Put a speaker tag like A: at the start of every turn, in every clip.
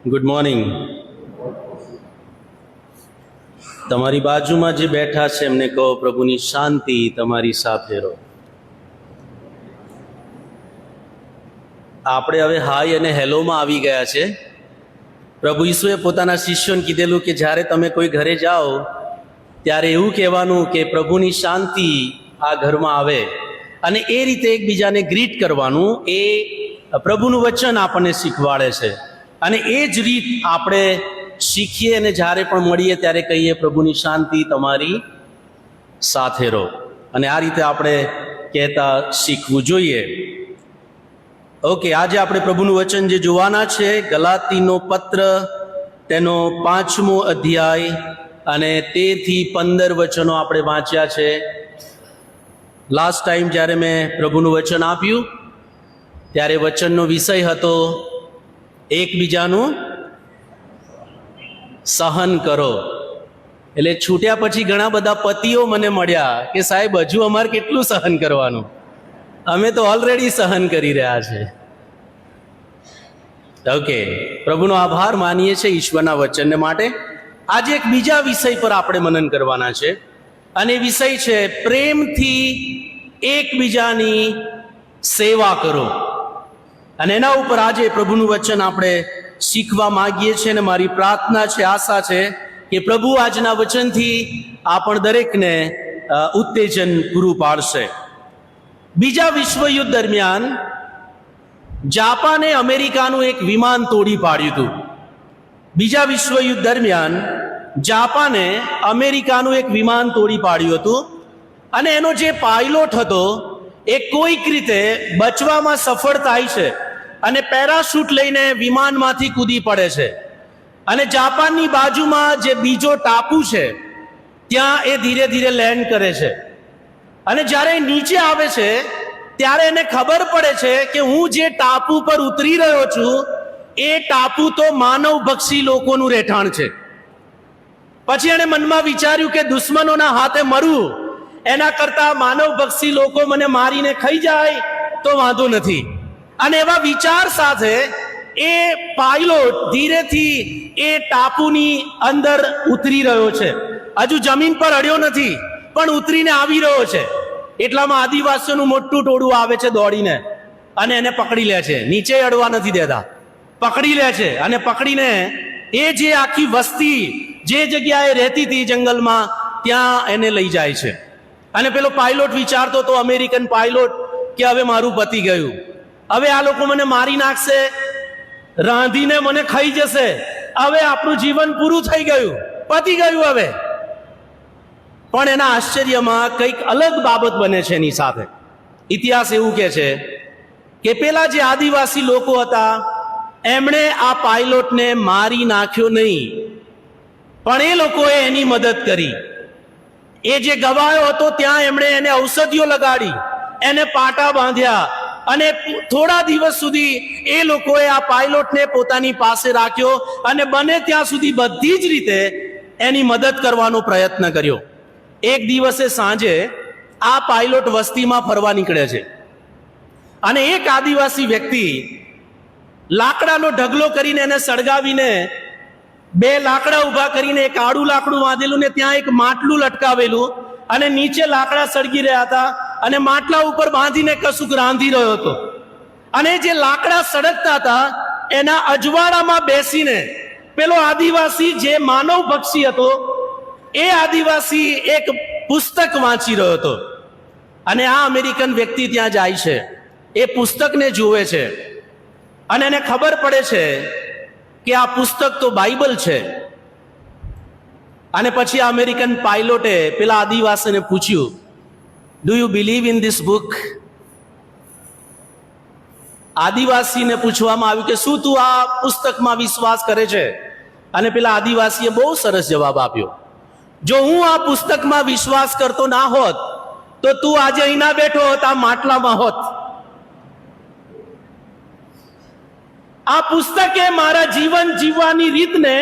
A: Good morning. તમારી બાજુમાં જે બેઠા છે એમને કહો, પ્રભુની શાંતિ તમારી સાથે રહો. આપણે હવે હાય અને હેલોમાં આવી ગયા છે. પ્રભુ ઈસુએ પોતાના શિષ્યોને કીધેલું કે જ્યારે તમે કોઈ ઘરે જાઓ ત્યારે એવું કહેવાનું કે પ્રભુની શાંતિ આ ઘરમાં આવે, અને એ રીતે એકબીજાને ગ્રીટ કરવાનું. એ પ્રભુનું વચન આપણને શીખવાડે છે, અને એ જ રીત આપણે શીખીએ અને જ્યારે પણ મળીએ ત્યારે કહીએ પ્રભુની શાંતિ તમારી સાથે રહો. અને આ રીતે આપણે કહેતા શીખવું જોઈએ. ઓકે, આજે આપણે પ્રભુનું વચન જે જોવાના છે, ગલાતીનો પત્ર તેનો 5મો અધ્યાય અને 13 થી 15 વચનો આપણે વાંચ્યા છે. લાસ્ટ ટાઈમ જ્યારે મેં પ્રભુનું વચન આપ્યું ત્યારે વચનનો વિષય હતો એકબીજાનું સહન કરો. એટલે છૂટ્યા પછી ઘણા બધા પતિઓ મને મળ્યા કે સાહેબ હજુ અમારે કેટલું સહન કરવાનું, અમે તો ઓલરેડી સહન કરી રહ્યા છે. ઓકે, પ્રભુનો આભાર માનીએ છીએ ઈશ્વરના વચનને માટે. આજે એક બીજા વિષય પર આપણે મનન કરવાના છે, અને વિષય છે પ્રેમથી એકબીજાની સેવા કરો. અને એના ઉપર આજે પ્રભુનું વચન આપણે શીખવા માંગીએ છીએ, અને મારી પ્રાર્થના છે, આશા છે કે પ્રભુ આજના વચનથી આપણ દરેકને ઉત્તેજન પૂરું પાડશે. બીજા વિશ્વયુદ્ધ દરમિયાન જાપાને અમેરિકાનું એક વિમાન તોડી પાડ્યું હતું. બીજા વિશ્વયુદ્ધ દરમિયાન જાપાને અમેરિકાનું એક વિમાન તોડી પાડ્યું હતું, અને એનો જે પાયલોટ હતો એ કોઈક રીતે બચવામાં સફળ થાય છે અને પેરાશૂટ લઈને વિમાનમાંથી કૂદી પડે છે. અને જાપાનની બાજુમાં જે બીજો ટાપુ છે ત્યાં એ ધીરે ધીરે લેન્ડ કરે છે. અને જ્યારે નીચે આવે છે ત્યારે એને ખબર પડે છે કે હું જે ટાપુ પર ઉતરી રહ્યો છું એ ટાપુ તો માનવભક્ષી લોકોનું રહેઠાણ છે. પછી એણે મનમાં વિચાર્યું કે દુશ્મનોના હાથે મરવું એના કરતા માનવભક્ષી લોકો મને મારીને ખાઈ જાય તો વાંધો નથી. અને એવા વિચાર સાથે એ પાયલોટ ધીરેથી એ ટાપુની અંદર ઉતરી રહ્યો છે. હજુ જમીન પર અડ્યો નથી, પણ ઉતરીને આવી રહ્યો છે. એટલામાં આદિવાસીઓનું મોટું ટોળું આવે છે દોડીને, અને એને પકડી લે છે. નીચે અડવા નથી દેતા, પકડી લે છે. અને પકડીને એ જે આખી વસ્તી જે જગ્યાએ રહેતી હતી જંગલમાં, ત્યાં એને લઈ જાય છે. અને પેલો પાયલોટ વિચારતો તો, અમેરિકન પાયલોટ, કે હવે મારું પતી ગયું, હવે આ લોકો મને મારી નાખશે, રાંધીને મને ખાઈ જશે, હવે આપણું જીવન પૂરું થઈ ગયું, પતી ગયું હવે. પણ એના આશ્ચર્યમાં કંઈક અલગ બાબત બને છે એની સાથે. ઇતિહાસ એવું કહે છે કે પેલા જે આદિવાસી લોકો હતા એમણે આ પાયલોટને મારી નાખ્યો નહીં, પણ એ લોકોએ એની મદદ કરી. એ જે ગવાયો હતો ત્યાં એમણે એને ઔષધિઓ લગાડી, એને પાટા બાંધ્યા, અને થોડા દિવસ સુધી એ લોકોએ આ પાયલોટને પોતાની પાસે રાખ્યો, અને બને ત્યાં સુધી બધી જ રીતે એની મદદ કરવાનો પ્રયત્ન કર્યો. એક દિવસે સાંજે આ પાયલોટ વસ્તીમાં ફરવા નીકળે છે, અને એક આદિવાસી વ્યક્તિ લાકડાનો ઢગલો કરીને એને સળગાવીને 2 લાકડા ઊભા કરીને એક આડું લાકડું બાંધેલું ને ત્યાં એક માટલું લટકાવેલું, અને નીચે લાકડા સળગી રહ્યા હતા, અને માટલા ઉપર બાંધીને કશુંક રાંધી રહ્યો હતો. અને જે લાકડા સળગતા હતા એના અજવાળામાં બેસીને પેલો આદિવાસી જે માનવભક્ષી હતો એ આદિવાસી એક પુસ્તક વાંચી રહ્યો હતો. અને આ અમેરિકન વ્યક્તિ ત્યાં જાય છે, એ પુસ્તકને જુએ છે, અને એને ખબર પડે છે કે આ પુસ્તક તો બાઇબલ છે. અને પછી આ અમેરિકન પાયલોટે પેલા આદિવાસીને પૂછ્યું, do you believe in this book? આદિવાસીને પૂછવામાં આવ્યું કે શું તું આ પુસ્તકમાં વિશ્વાસ કરે છે? અને પેલા આદિવાસીએ બહુ સરસ જવાબ આપ્યો, જો હું આ પુસ્તકમાં વિશ્વાસ કરતો ના હોત તો તું આજે અહીં ના બેઠો હોત, આ માટલામાં હોત. આ પુસ્તકે મારા જીવન જીવવાની રીતને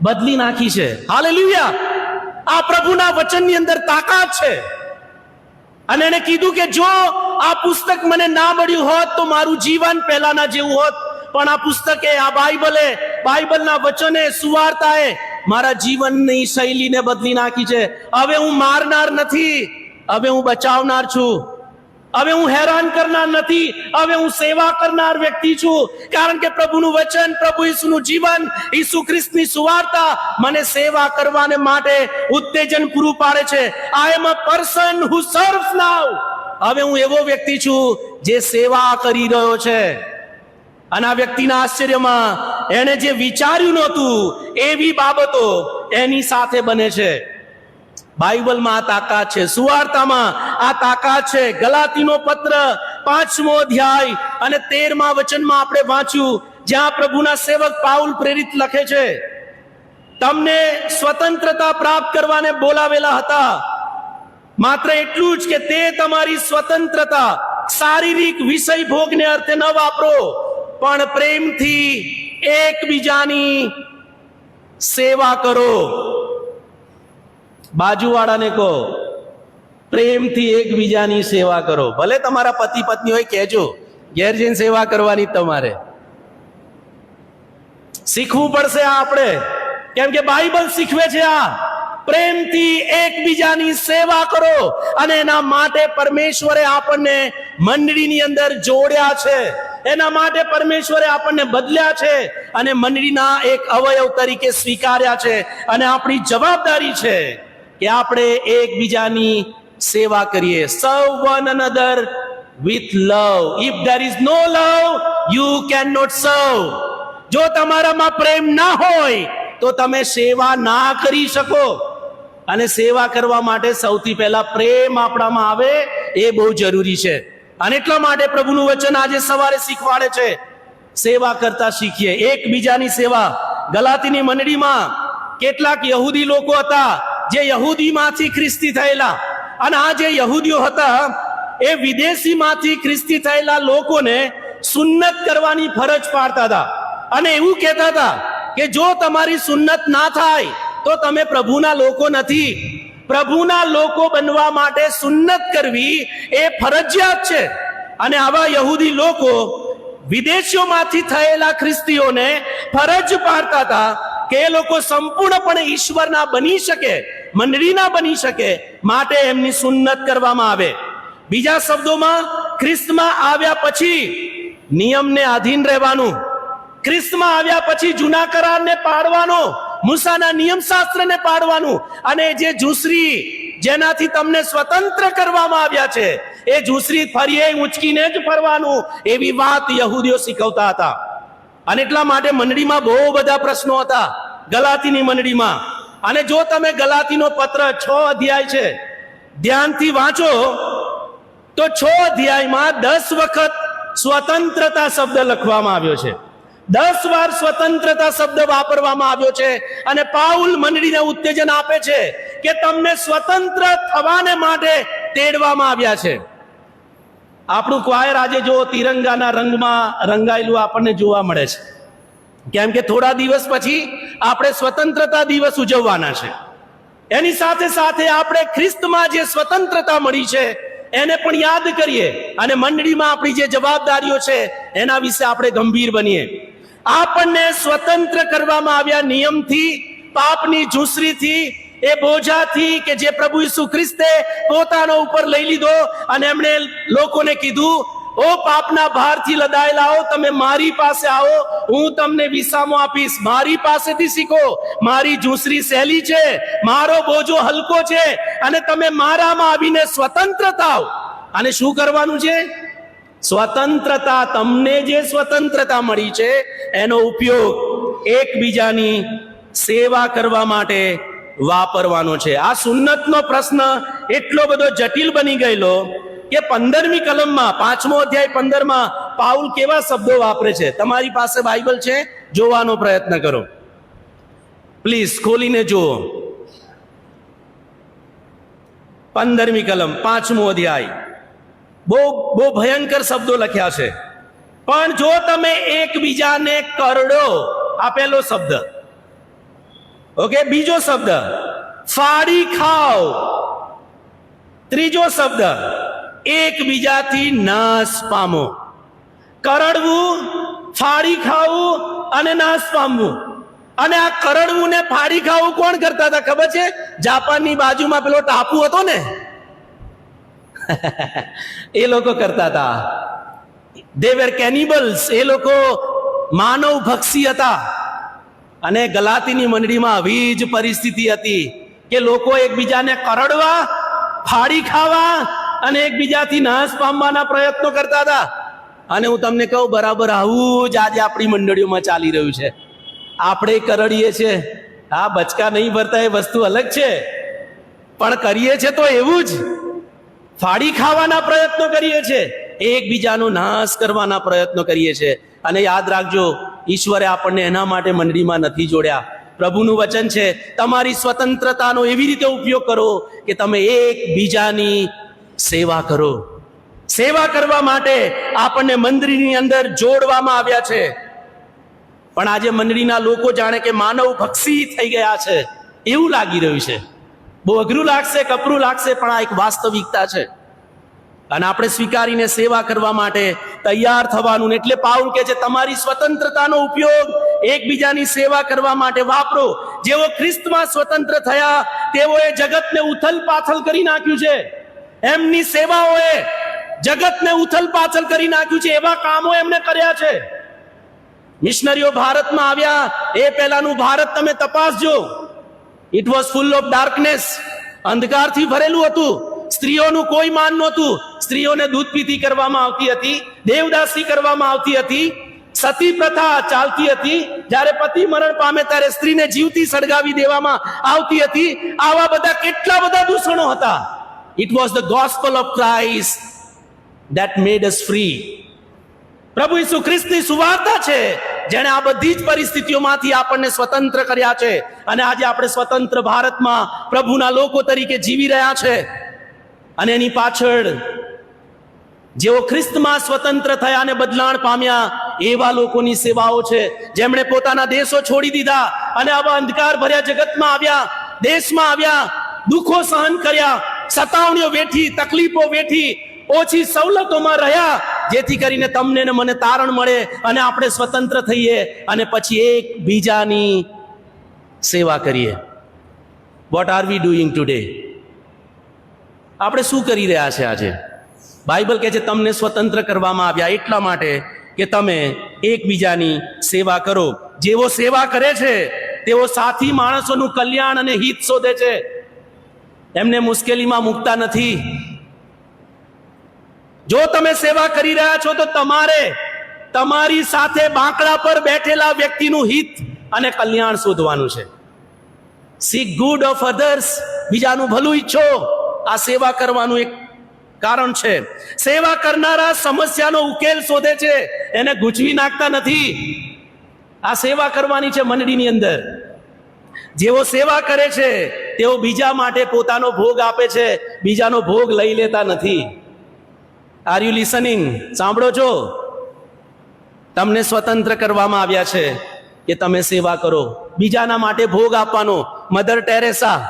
A: બદલી નાખી છે. હાલેલુયા! આ પ્રભુના વચનની અંદર તાકાત છે. અને એને કીધું કે જો આ પુસ્તક મને ના મળ્યું હોત તો મારું જીવન પહેલાના જેવું હોત, પણ આ પુસ્તકે, આ બાઇબલે બાઇબલના વચને, સુવાર્તાએ મારા જીવનની શૈલીને બદલી નાખી છે. હવે હું મારનાર નથી, હવે હું બચાવનાર છું. હવે હું હેરાન કરનાર નથી, હવે હું સેવા કરનાર વ્યક્તિ છું. કારણ કે પ્રભુનું વચન, પ્રભુ ઈસુનું જીવન, ઈસુ ખ્રિસ્તની સુવાર્તા મને સેવા કરવાને માટે ઉત્તેજન પૂરું પાડે છે. આઈ એમ અ પર્સન હુ સર્વ્સ નાઉ. હવે હું એવો વ્યક્તિ છું જે સેવા કરી રહ્યો છે. અને આ વ્યક્તિના આશ્ચર્યમાં એને જે વિચાર્યું નહોતું એવી બાબતો એની સાથે બને છે. બાઇબલમાં આ તાકાત છે, સુવાર્તામાં આ તાકાત છે. ગલાતીનો પત્ર 5મો અધ્યાય અને 13મા વચનમાં આપણે વાંચ્યું, જ્યાં પ્રભુના સેવક પાઉલ પ્રેરિત લખે છે, તમને સ્વતંત્રતા પ્રાપ્ત કરવાને બોલાવેલા હતા. માત્ર એટલું જ કે તે તમારી સ્વતંત્રતા શારીરિક વિષય ભોગને અર્થે ન વાપરો, પણ પ્રેમથી એકબીજાની સેવા કરો. બાજુવાળાને કહો, પ્રેમથી એકબીજાની સેવા કરો. ભલે તમારા પતિ પત્ની હોય, કહેજો ઘેર જઈને સેવા કરવાની. તમારે શીખવું પડશે આ આપણે, કેમ કે બાઇબલ શીખવે છે આ પ્રેમથી એકબીજાની સેવા કરો. અને એના માટે પરમેશ્વરે આપણને મંડળીની અંદર જોડ્યા છે, એના માટે પરમેશ્વરે આપણને બદલ્યા છે અને મંડળીના એક અવયવ તરીકે સ્વીકાર્યા છે. અને આપણી જવાબદારી છે કે આપણે એકબીજાની સેવા કરીએ. Serve one another with love. If there is no love, you can not serve. જો તમારામાં પ્રેમ ના હોય તો તમે સેવા ના કરી શકો. અને સેવા કરવા માટે સૌથી પહેલા પ્રેમ આપણામાં આવે, એ બહુ જરૂરી છે. અને એટલા માટે પ્રભુનું વચન આજે સવારે શીખવાડે છે, સેવા કરતા શીખીએ, એકબીજાની સેવા. ગલાતીની મંડળીમાં કેટલાક યહૂદી લોકો હતા જે યહૂદીમાંથી ખ્રિસ્તી થયેલા, અને આ જે યહૂદીઓ હતા એ વિદેશીમાંથી ખ્રિસ્તી થયેલા લોકોને સુન્નત કરવાની ફરજ પાડતા હતા. અને એવું કહેતા હતા કે જો તમારી સુન્નત ના થાય તો તમે પ્રભુના લોકો નથી. પ્રભુના લોકો બનવા માટે સુન્નત કરવી એ ફરજિયાત છે. અને આવા યહૂદી લોકો વિદેશીઓમાંથી થયેલા ખ્રિસ્તીઓને ફરજ પાડતા હતા કે એ લોકો સંપૂર્ણપણે ઈશ્વરના બની શકે, મંડળીના બની શકે, માટે એમની સુન્નત કરવામાં આવે. બીજા શબ્દોમાં, ખ્રિસ્તમાં આવ્યા પછી નિયમને આધીન રહેવાનું, ખ્રિસ્તમાં આવ્યા પછી જૂના કરારને પાડવાનો, મૂસાના નિયમશાસ્ત્રને પાડવાનું, અને જે જુસરી જેનાથી તમને સ્વતંત્ર કરવામાં આવ્યા છે એ જુસરી ફરીએ ઊંચકીને જ ફરવાનું, એવી વાત યહૂદીઓ શીખવતા હતા. અને એટલા માટે મંડળીમાં બહુ બધા પ્રશ્નો હતા ગલાતીની મંડળીમાં. અને જો તમે ગલાતીનો પત્ર 6 અધ્યાય છે ધ્યાનથી વાંચો તો 6 અધ્યાયમાં 10 વખત સ્વતંત્રતા શબ્દ લખવામાં આવ્યો છે. 10 વાર સ્વતંત્રતા શબ્દ વાપરવામાં આવ્યો છે. અને પાઉલ મંડળીને ઉત્તેજન આપે છે કે તમને સ્વતંત્ર થવાને માટે તેડવામાં આવ્યા છે. આપણું ક્વાયર આજે જો તિરંગાના રંગમાં રંગાયેલું આપણને જોવા મળે છે, કેમ કે થોડા દિવસ પછી આપણે સ્વતંત્રતા દિવસ ઉજવવાના છે. એની સાથે સાથે આપણે ખ્રિસ્તમાં જે સ્વતંત્રતા મળી છે એને પણ યાદ કરીએ, અને મંડળીમાં આપણી જે જવાબદારીઓ છે એના વિશે આપણે ગંભીર બનીએ. આપણને સ્વતંત્ર કરવામાં આવ્યા નિયમથી, પાપની ઝૂંસરીથી, એ બોજાથી કે જે પ્રભુ ઈસુ ખ્રિસ્તે પોતાનો ઉપર લઈ લીધો. અને એમણે લોકોને કીધું, ઓ પાપના ભારથી લદાયેલાઓ, તમે મારી પાસે આવો, હું તમને વિસામો આપીશ. મારી પાસેથી શીખો, મારી ઝૂંસરી સહેલી છે, મારો બોજો હલકો છે, અને તમે મારામાં આવીને સ્વતંત્ર થાઓ. અને શું કરવાનું છે? સ્વતંત્રતા, તમને જે સ્વતંત્રતા મળી છે એનો ઉપયોગ એકબીજાની સેવા કરવા માટે વાપરવાનો છે. આ સુન્નતનો પ્રશ્ન એટલો બધો જટિલ બની ગયેલો કે 15મી કલમમાં 5મો અધ્યાય 15માં પાઉલ કેવા શબ્દો વાપરે છે. તમારી પાસે બાઇબલ છે, જોવાનો પ્રયત્ન કરો પ્લીઝ, ખોલીને જુઓ. 15મી કલમ 5મો અધ્યાય. બહુ ભયંકર શબ્દો લખ્યા છે. પણ જો તમે એકબીજાને કરડો, આ પહેલો શબ્દ. ઓકે, બીજો શબ્દ ફાડી ખાઓ. ત્રીજો શબ્દ એકબીજાથી નાશ પામો. કરડવું, ફાડી ખાવું અને નાશ પામવું. અને આ કરડવું ને ફાડી ખાવું કોણ કરતા હતા ખબર છે? જાપાનની બાજુમાં પેલો ટાપુ હતો ને, એ લોકો કરતા હતા. દે વેર કેનિબલ્સ. એ લોકો માનવ ભક્ષી હતા. અને ગલાતીની મંડળીમાં આવી જ પરિસ્થિતિ હતી કે લોકો એકબીજાને કરડવા, ફાડી ખાવા અને એકબીજાથી નાશ પામવાના પ્રયત્નો કરતા હતા. અને હું તમને કહું, બરાબર આવું જ આજે આપણી મંડળીઓમાં ચાલી રહ્યું છે. આપણે કરડીએ છીએ, આ બચકા નહીં ભરતા એ વસ્તુ અલગ છે, પણ કરીએ છીએ તો એવું જ ફાડી ખાવાના પ્રયત્નો કરીએ છીએ, એકબીજાનો નાશ કરવાના પ્રયત્નો કરીએ છીએ. અને યાદ રાખજો, ઈશ્વરે આપણને એના માટે મંડળીમાં નથી જોડ્યા. પ્રભુનું વચન છે, તમારી સ્વતંત્રતાનો એવી રીતે ઉપયોગ કરો કે તમે એકબીજાની સેવા કરો. સેવા કરવા માટે આપણને મંડળીની અંદર જોડવામાં આવ્યા છે. પણ આજે મંડળીના લોકો જાણે કે માનવ ભક્ષી થઈ ગયા છે એવું લાગી રહ્યું છે. બહુ અઘરું લાગશે, કપરું લાગશે, પણ આ એક વાસ્તવિકતા છે. અને આપણે સ્વીકારીને સેવા કરવા માટે તૈયાર થવાનું. એટલે પાઉલ કહે છે, તમારી સ્વતંત્રતાનો ઉપયોગ એકબીજાની સેવા કરવા માટે વાપરો. જેઓ ખ્રિસ્તમાં સ્વતંત્ર થયા તેઓએ જગતને ઉથલ પાથલ કરી નાખ્યું છે. એમની સેવાઓએ જગતને ઉથલ પાથલ કરી નાખ્યું છે. એવા કામો એમને કર્યા છે. મિશનરીઓ ભારતમાં આવ્યા એ પહેલાનું ભારત તમે તપાસજો. It was full of darkness. અંધકારથી ભરેલું હતું. સ્ત્રીઓનું કોઈ માન નહોતું. સ્ત્રીઓને દૂધ પીતી કરવામાં આવતી હતી, દેવદાસી કરવામાં આવતી હતી, સતી પ્રથા ચાલતી હતી. જ્યારે પતિ મરણ પામે ત્યારે સ્ત્રીને જીવતી સળગાવી દેવામાં આવતી હતી. આવા બધા કેટલા બધા દૂષણો હતા. It was the gospel of Christ that made us free. પ્રભુ ઈસુ ખ્રિસ્તની સુવાર્તા છે જેણે આ બધી જ પરિસ્થિતિઓમાંથી આપણને સ્વતંત્ર કર્યા છે. અને આજે આપણે સ્વતંત્ર ભારતમાં પ્રભુના લોકો તરીકે જીવી રહ્યા છે. અને એની પાછળ જેઓ ખ્રિસ્તમાં સ્વતંત્ર થયા અને બદલાણ પામ્યા એવા લોકોની સેવાઓ છે, જેમણે પોતાના દેશો છોડી દીધા અને આવા અંધકાર ભર્યા જગતમાં આવ્યા, દેશમાં આવ્યા, દુઃખો સહન કર્યા, સતાવણીઓ વેઠી, તકલીફો વેઠી, ઓછી સવલતોમાં રહ્યા, જેથી કરીને તમને ને મને તારણ મળે અને આપણે સ્વતંત્ર થઈએ અને પછી એક બીજાની સેવા કરીએ. What are we doing today? આપણે શું કરી રહ્યા છે આજે? બાઇબલ કહે છે તમને સ્વતંત્ર કરવામાં આવ્યા એટલા માટે કે તમે એકબીજાની સેવા કરો. જેવો સેવા કરે છે તેઓ સાથી માણસોનું કલ્યાણ અને હિત શોધે છે. એમને મુશ્કેલીમાં મૂકતા નથી. જો તમે સેવા કરી રહ્યા છો તો તમારે તમારી સાથે બાંકડા પર બેઠેલા વ્યક્તિનું હિત અને કલ્યાણ શોધવાનું છે. Seek good of others. બીજાનું ભલું ઈચ્છો. આ સેવા કરવાનું એક કારણ છે. સેવા કરનારા સમસ્યાનો ઉકેલ શોધે છે, એને ગૂંચવી નાખતા નથી. આ સેવા કરવાની છે મંડળીની અંદર. જેઓ સેવા કરે છે તેઓ બીજા માટે પોતાનો ભોગ આપે છે, બીજાનો ભોગ લઈ લેતા નથી. Are you listening? સાંભળો છો? તમને સ્વતંત્ર કરવામાં આવ્યા છે કે તમે સેવા કરો, બીજાના માટે ભોગ આપવાનો. મધર ટેરેસા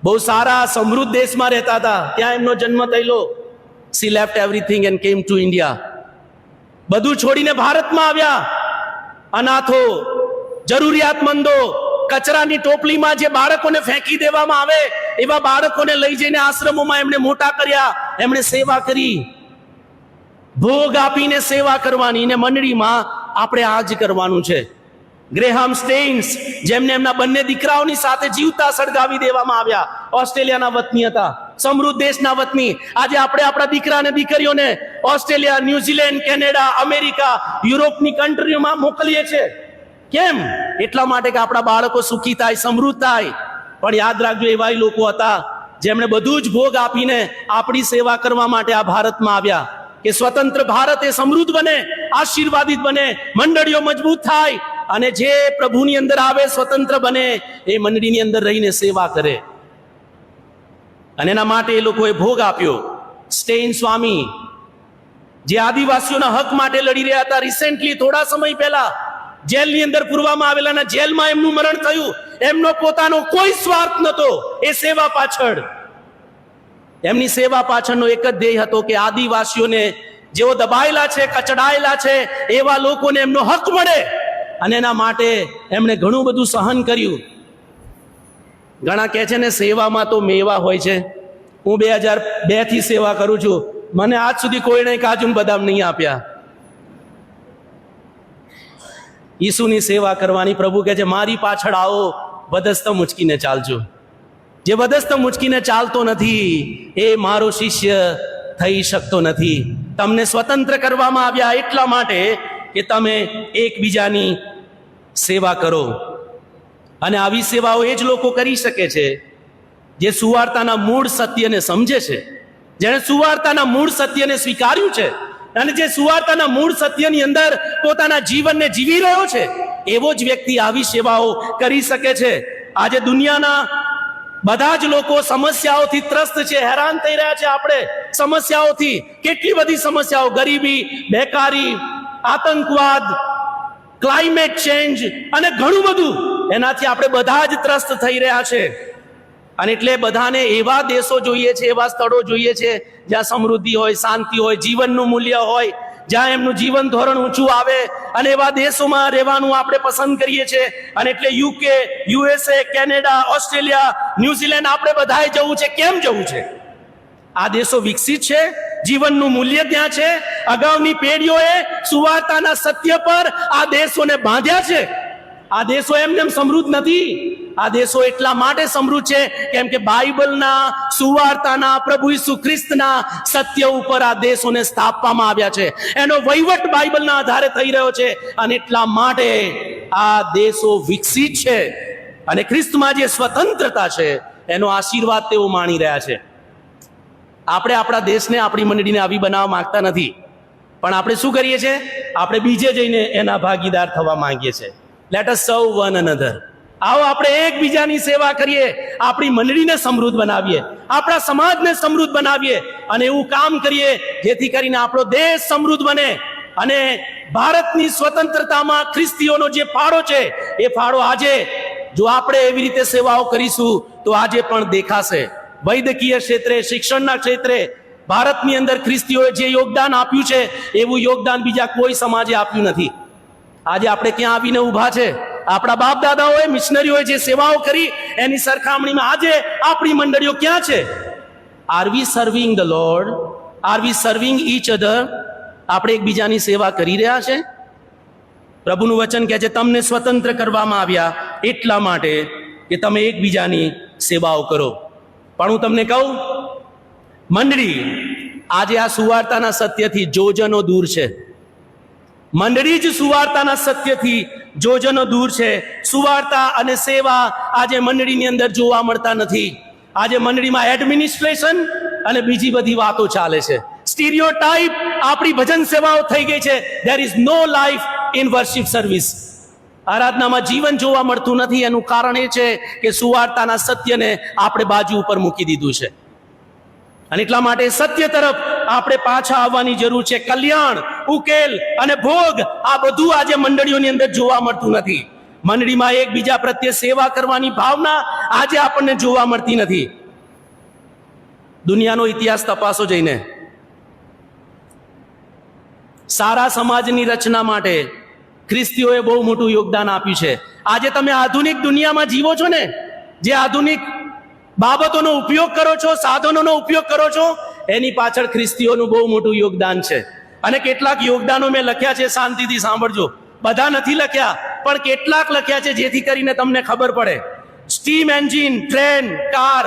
A: બહુ સારા સમૃદ્ધ દેશમાં રહેતા હતા, ત્યાં એમનો જન્મ થયેલો. C left everything and came to India. બધું છોડીને ભારતમાં આવ્યા. અનાથો, જરૂરિયાતમંદો, કચરાની ટોપલીમાં જે બાળકોને ફેંકી દેવામાં આવે એવા બાળકોને લઈ જઈને આશ્રમોમાં એમણે મોટા કર્યા. એમણે સેવા કરી, ભોગ આપીને સેવા કરવાની. ને મંડળીમાં આપણે આ જ કરવાનું છે. ગ્રેહામ સ્ટેઇન્સ, જેમને એમના બંને દીકરાઓની સાથે જીવતા સળગાવી દેવામાં આવ્યા, ઓસ્ટ્રેલિયાના વતની હતા, સમૃદ્ધ દેશના વતની. આજે આપણે આપણા દીકરા અને દીકરીઓને ઓસ્ટ્રેલિયા, ન્યુઝીલેન્ડ, કેનેડા, અમેરિકા, યુરોપની કન્ટ્રીઓમાં મોકલીએ છીએ. કેમ? એટલા માટે કે આપણા બાળકો સુખી થાય, સમૃદ્ધ થાય. પણ યાદ રાખજો, એવા લોકો હતા જેમણે બધું જ ભોગ આપીને આપણી સેવા કરવા માટે આ ભારતમાં આવ્યા, કે સ્વતંત્ર ભારત એ સમૃદ્ધ બને, આશીર્વાદિત બને, મંડળીઓ મજબૂત થાય અને જે પ્રભુની અંદર આવે સ્વતંત્ર બને, એ મંડળીની અંદર રહીને સેવા કરે. અને એના માટે એ લોકોએ ભોગ આપ્યો. સ્ટેઇન સ્વામી જે આદિવાસીઓના હક માટે લડી રહ્યા હતા, રિસેન્ટલી થોડા સમય પહેલા જેલની અંદર પૂરવામાં આવેલા અને જેલમાં એમનું મરણ થયું. એમનો પોતાનો કોઈ સ્વાર્થ નહોતો એ સેવા પાછળ. એમની સેવા પાછળનો એક જ ધ્યેય હતો કે આદિવાસીઓને જેઓ દબાયેલા છે, કચડાયેલા છે, એવા લોકોને એમનો હક મળે. અને એના માટે એમણે ઘણું બધું સહન કર્યું. ઘણા કહે છે ને સેવામાં તો મેવા હોય છે. હું 2002 થી સેવા કરું છું, મને આજ સુધી કોઈને કાજુ બદામ નહીં આપ્યા. ઈસુની સેવા કરવાની પ્રભુ કહે છે મારી પાછળ આવો, વધસ્ત મુચકીને ચાલજો. જે વધસ્ત મુચકીને ચાલતો નથી એ મારો શિષ્ય થઈ શકતો નથી. તમને સ્વતંત્ર કરવામાં આવ્યા એટલા માટે કે તમે એકબીજાની સેવા કરો. અને આવી સેવાઓ એ જ લોકો કરી શકે છે જે સુવાર્તાના મૂળ સત્યને સમજે છે, જેણે સુવાર્તાના મૂળ સત્યને સ્વીકાર્યું છે અને જે સુવાર્તાના મૂળ સત્યની અંદર પોતાના જીવનને જીવી રહ્યો છે. એવો જ વ્યક્તિ આવી સેવાઓ કરી શકે છે. આજે દુનિયાના બધા જ લોકો સમસ્યાઓથી ત્રસ્ત છે, હેરાન થઈ રહ્યા છે. આપણે સમસ્યાઓથી, કેટલી બધી સમસ્યાઓ, ગરીબી, બેકારી, આતંકવાદ, ક્લાઇમેટ ચેન્જ અને ઘણું બધું, એનાથી આપણે બધા જ ત્રસ્ત થઈ રહ્યા છે. અને એટલે બધાને એવા દેશો જોઈએ છે, એવા સ્થળો જોઈએ છે જ્યાં સમૃદ્ધિ હોય, શાંતિ હોય, જીવનનું મૂલ્ય હોય, જ્યાં એમનું જીવન ધોરણ ઊંચું આવે. અને એવા દેશોમાં રહેવાનું આપણે પસંદ કરીએ છીએ. અને એટલે UK, USA, Canada, Australia, New Zealand આપણે બધાએ જવું છે. કેમ જવું છે? આ દેશો વિકસિત છે, જીવનનું મૂલ્ય ત્યાં છે. અગાઉની પેઢીઓએ સુવાર્તાના સત્ય પર આ દેશોને બાંધ્યા છે. આ દેશો એમને સમૃદ્ધ નથી. આ દેશો એટલા માટે સમૃદ્ધ છે કેમ કે બાઇબલના, સુવાર્તાના, પ્રભુ ઈસુ ખ્રિસ્તના સત્ય ઉપર આ દેશોને સ્થાપવામાં આવ્યા છે. એનો વહીવટ બાઇબલના આધારે થઈ રહ્યો છે. અને એટલા માટે આ દેશો વિકસિત છે. અને ખ્રિસ્તમાં જે સ્વતંત્રતા છે એનો આશીર્વાદ તેઓ માણી રહ્યા છે. આપણે આપણા દેશને, આપણી મંડળીને આવી બનાવવા માંગતા નથી, પણ આપણે શું કરીએ છીએ? આપણે બીજે જઈને એના ભાગીદાર થવા માંગીએ છીએ. લેટ અસ સર્વ વન અનધર. આવો આપણે એકબીજાની સેવા કરીએ, આપણી મંડળીને સમૃદ્ધ બનાવીએ, આપણા સમાજને સમૃદ્ધ બનાવીએ અને એવું કામ કરીએ જેથી કરીને આપણો દેશ સમૃદ્ધ બને. અને ભારતની સ્વતંત્રતામાં ખ્રિસ્તીઓનો જે ફાળો છે એ ફાળો આજે જો આપણે એવી રીતે સેવાઓ કરીશું તો આજે પણ દેખાશે. વૈદ્યકીય ક્ષેત્રે, શિક્ષણના ક્ષેત્રે ભારતની અંદર ખ્રિસ્તીઓએ જે યોગદાન આપ્યું છે એવું યોગદાન બીજા કોઈ સમાજે આપ્યું નથી. આજે આપણે ક્યાં આવીને ઊભા છે? આપણા બાપ દાદાઓએ, મિશનરીઓએ જે સેવાઓ કરી એની સરખામણીમાં આજે આપણી મંડળીઓ ક્યાં છે? Are we serving the Lord? Are we serving each other? આપણે એકબીજાની સેવા કરી રહ્યા છે? પ્રભુનું વચન કહે છે તમને સ્વતંત્ર કરવામાં આવ્યા એટલા માટે કે તમે એકબીજાની સેવાઓ કરો. પણ હું તમને કહું, મંડળી આજે આ સુવાર્તાના સત્યથી જોજનો દૂર છે. મંડળી જ સુવાર્તાના સત્યથી જોજનો દૂર છે. સુવાર્તા અને સેવા આજે મંડળીની અંદર જોવા મળતા નથી. આજે મંડળીમાં એડમિનિસ્ટ્રેશન અને બીજી બધી વાતો ચાલે છે. સ્ટીરિયોટાઇપ આપણી ભજન સેવાઓ થઈ ગઈ છે. There is no life in worship service. આરાધનામાં જીવન જોવા મળતું નથી. એનું કારણ એ છે કે સુવાર્તાના સત્યને આપણે બાજુ ઉપર મૂકી દીધું છે. અને એટલા માટે સત્ય તરફ આપણે પાછા આવવાની જરૂર છે. કલ્યાણ, ઉકેલ અને ભોગ આ બધું આજે મંડળીઓની અંદર જોવા મળતું નથી. મંડળીમાં એકબીજા પ્રત્યે સેવા કરવાની ભાવના આજે આપણને જોવા મળતી નથી. દુનિયાનો ઇતિહાસ તપાસો જઈને. સારા સમાજની રચના માટે ખ્રિસ્તીઓએ બહુ મોટું યોગદાન આપ્યું છે. આજે તમે આધુનિક દુનિયામાં જીવો છો ને, જે આધુનિક બાબતોનો ઉપયોગ કરો છો, સાધનોનો ઉપયોગ કરો છો, એની પાછળ ખ્રિસ્તીઓનું બહુ મોટું યોગદાન છે. અને કેટલાક યોગદાનો મેં લખ્યા છે, શાંતિથી સાંભળજો. બધા નથી લખ્યા, પણ કેટલાક લખ્યા છે જેથી કરીને તમને ખબર પડે. Steam engine, train, car,